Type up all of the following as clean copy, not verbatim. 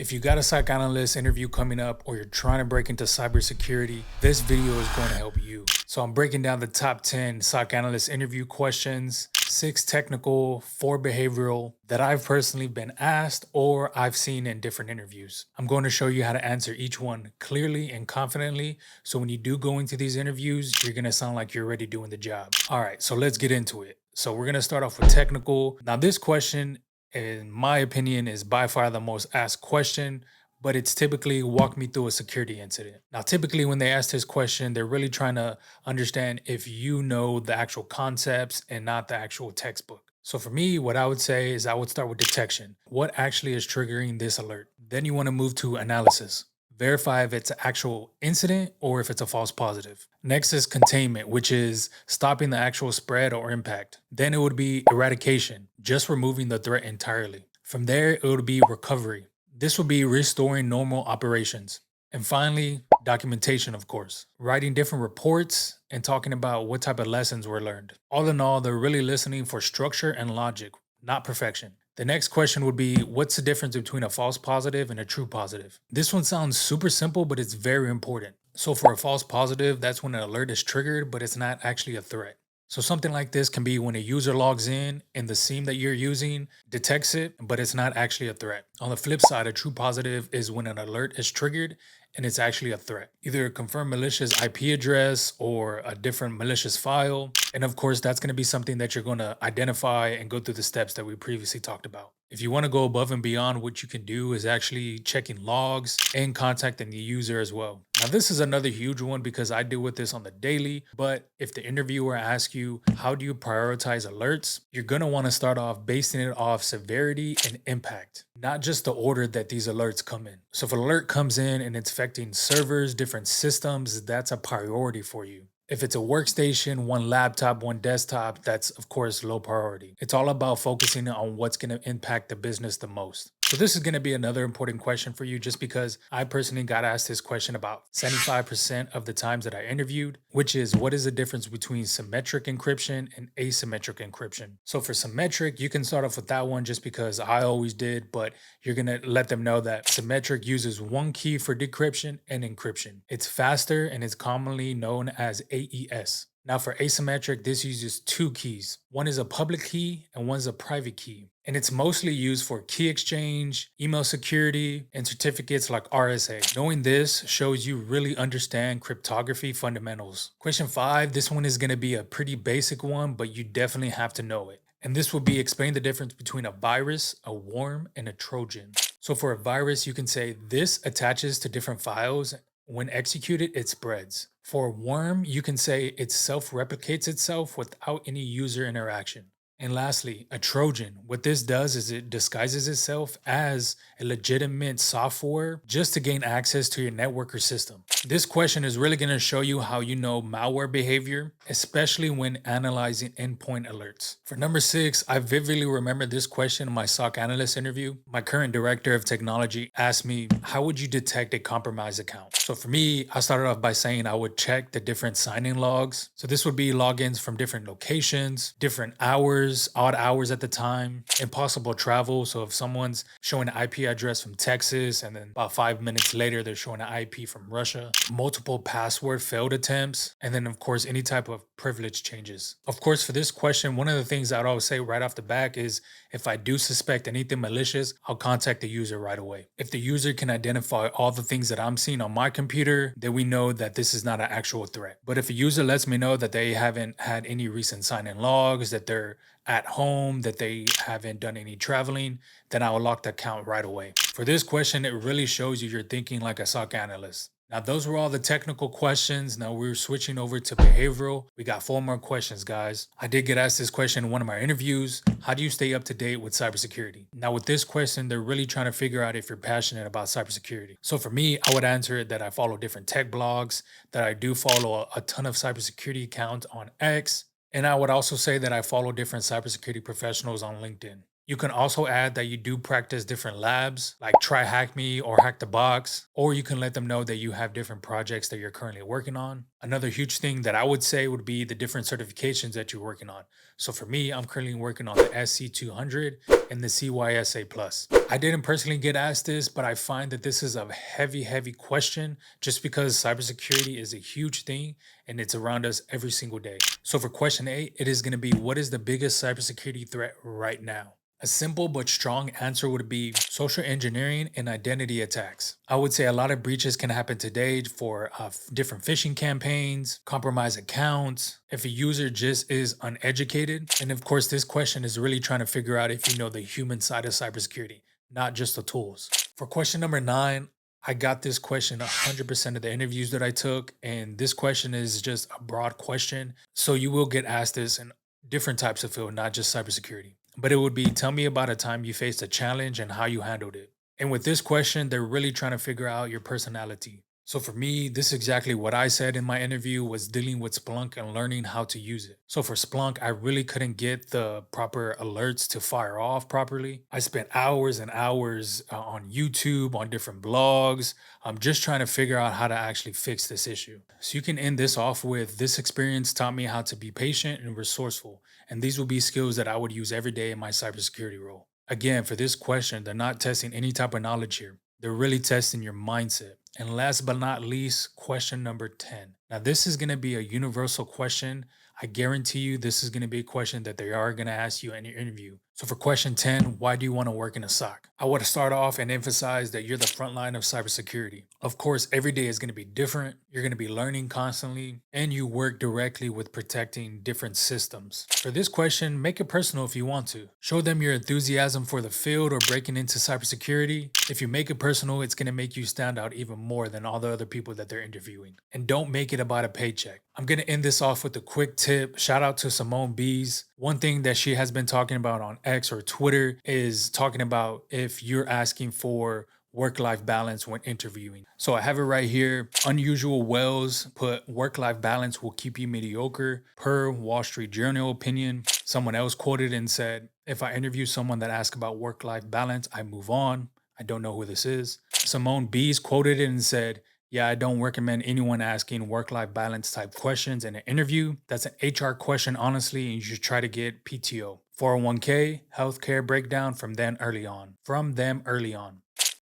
If you got a SOC analyst interview coming up or you're trying to break into cybersecurity, this video is going to help you. So I'm breaking down the top 10 SOC analyst interview questions, 6 technical, 4 behavioral that I've personally been asked or I've seen in different interviews. I'm going to show you how to answer each one clearly and confidently. So when you do go into these interviews, you're going to sound like you're already doing the job. All right, so let's get into it. So we're going to start off with technical. Now this question, in my opinion, is by far the most asked question, but it's typically walk me through a security incident. Now, typically when they ask this question, they're really trying to understand if you know the actual concepts and not the actual textbook. So for me, what I would say is I would start with detection. What actually is triggering this alert? Then you want to move to analysis. Verify if it's an actual incident or if it's a false positive. Next is containment, which is stopping the actual spread or impact. Then it would be eradication, just removing the threat entirely. From there, it would be recovery. This would be restoring normal operations. And finally, documentation, of course, writing different reports and talking about what type of lessons were learned. All in all, they're really listening for structure and logic, not perfection. The next question would be, what's the difference between a false positive and a true positive? This one sounds super simple, but it's very important. So for a false positive, that's when an alert is triggered, but it's not actually a threat. So something like this can be when a user logs in and the SIEM that you're using detects it, but it's not actually a threat. On the flip side, a true positive is when an alert is triggered and it's actually a threat. Either a confirmed malicious IP address or a different malicious file. And of course, that's going to be something that you're going to identify and go through the steps that we previously talked about. If you want to go above and beyond, what you can do is actually checking logs and contacting the user as well. Now, this is another huge one because I deal with this on the daily, but if the interviewer asks you, how do you prioritize alerts? You're going to want to start off basing it off severity and impact, not just the order that these alerts come in. So if an alert comes in and it's affecting servers, different systems, that's a priority for you. If it's a workstation, one laptop, one desktop, that's of course low priority. It's all about focusing on what's going to impact the business the most. So this is going to be another important question for you just because I personally got asked this question about 75% of the times that I interviewed, which is what is the difference between symmetric encryption and asymmetric encryption? So for symmetric, you can start off with that one just because I always did, but you're going to let them know that symmetric uses one key for decryption and encryption. It's faster and it's commonly known as AES. Now for asymmetric, this uses 2 keys. One is a public key and one's a private key. And it's mostly used for key exchange, email security, and certificates like RSA. Knowing this shows you really understand cryptography fundamentals. Question 5, this one is going to be a pretty basic one, but you definitely have to know it. And this will be explain the difference between a virus, a worm, and a Trojan. So for a virus, you can say this attaches to different files. When executed, it spreads. For a worm, you can say it self-replicates itself without any user interaction. And lastly, a Trojan. What this does is it disguises itself as a legitimate software just to gain access to your network or system. This question is really going to show you how you know malware behavior, especially when analyzing endpoint alerts. For number 6, I vividly remember this question in my SOC analyst interview. My current director of technology asked me, how would you detect a compromised account? So for me, I started off by saying I would check the different sign-in logs. So this would be logins from different locations, different hours, odd hours at the time, impossible travel. So if someone's showing an IP address from Texas and then about 5 minutes later they're showing an IP from Russia, multiple password failed attempts, and then of course any type of privilege changes. Of course, for this question, one of the things I'd always say right off the back is if I do suspect anything malicious, I'll contact the user right away. If the user can identify all the things that I'm seeing on my computer, then we know that this is not an actual threat. But if a user lets me know that they haven't had any recent sign-in logs, that they're at home, that they haven't done any traveling, then I will lock the account right away. For this question, it really shows you you're thinking like a SOC analyst. Now, those were all the technical questions. Now we're switching over to behavioral. We got 4 more questions, guys. I did get asked this question in one of my interviews. How do you stay up to date with cybersecurity? Now, with this question, they're really trying to figure out if you're passionate about cybersecurity. So for me, I would answer it that I follow different tech blogs, that I do follow a ton of cybersecurity accounts on X, and I would also say that I follow different cybersecurity professionals on LinkedIn. You can also add that you do practice different labs, like try hack me or hack the box, or you can let them know that you have different projects that you're currently working on. Another huge thing that I would say would be the different certifications that you're working on. So for me, I'm currently working on the SC200 and the CYSA Plus. I didn't personally get asked this, but I find that this is a heavy question just because cybersecurity is a huge thing and it's around us every single day. So for question 8, it is going to be, what is the biggest cybersecurity threat right now? A simple but strong answer would be social engineering and identity attacks. I would say a lot of breaches can happen today for different phishing campaigns, compromised accounts, if a user just is uneducated. And of course, this question is really trying to figure out if you know the human side of cybersecurity, not just the tools. For question number 9, I got this question 100% of the interviews that I took. And this question is just a broad question. So you will get asked this in different types of field, not just cybersecurity. But it would be, tell me about a time you faced a challenge and how you handled it. And with this question, they're really trying to figure out your personality. So for me, this is exactly what I said in my interview, was dealing with Splunk and learning how to use it. So for Splunk, I really couldn't get the proper alerts to fire off properly. I spent hours and hours on YouTube, on different blogs. I'm just trying to figure out how to actually fix this issue. So you can end this off with, this experience taught me how to be patient and resourceful. And these will be skills that I would use every day in my cybersecurity role. Again, for this question, they're not testing any type of knowledge here. They're really testing your mindset. And last but not least, question number 10. Now, this is going to be a universal question. I guarantee you this is going to be a question that they are going to ask you in your interview. So for question 10, why do you want to work in a SOC? I want to start off and emphasize that you're the front line of cybersecurity. Of course, every day is going to be different. You're going to be learning constantly, and you work directly with protecting different systems. For this question, make it personal if you want to. Show them your enthusiasm for the field or breaking into cybersecurity. If you make it personal, it's going to make you stand out even more than all the other people that they're interviewing. And don't make it about a paycheck. I'm going to end this off with a quick tip. Shout out to Simone Bees. One thing that she has been talking about on X or Twitter is talking about if you're asking for work-life balance when interviewing. So I have it right here. Unusual Wells put, work-life balance will keep you mediocre, per Wall Street Journal opinion. Someone else quoted and said, if I interview someone that asks about work-life balance, I move on. I don't know who this is. Simone Bees quoted it and said, yeah, I don't recommend anyone asking work-life balance type questions in an interview. That's an HR question, honestly, and you should try to get PTO. 401k, healthcare breakdown from them early on.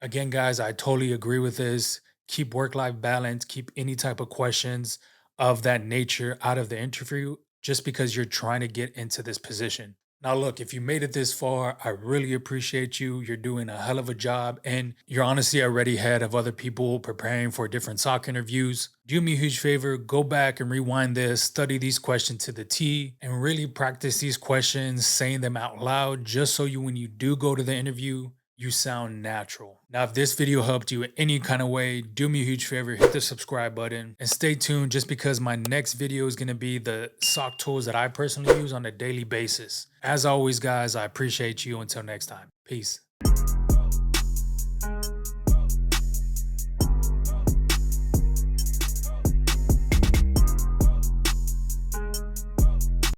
Again, guys, I totally agree with this. Keep work-life balance, keep any type of questions of that nature out of the interview just because you're trying to get into this position. Now, look, if you made it this far, I really appreciate you. You're doing a hell of a job, and you're honestly already ahead of other people preparing for different SOC interviews. Do me a huge favor, go back and rewind this, study these questions to the T, and really practice these questions, saying them out loud, just so when you do go to the interview, you sound natural. Now, if this video helped you in any kind of way, do me a huge favor, hit the subscribe button and stay tuned just because my next video is going to be the SOC tools that I personally use on a daily basis. As always, guys, I appreciate you. Until next time, peace.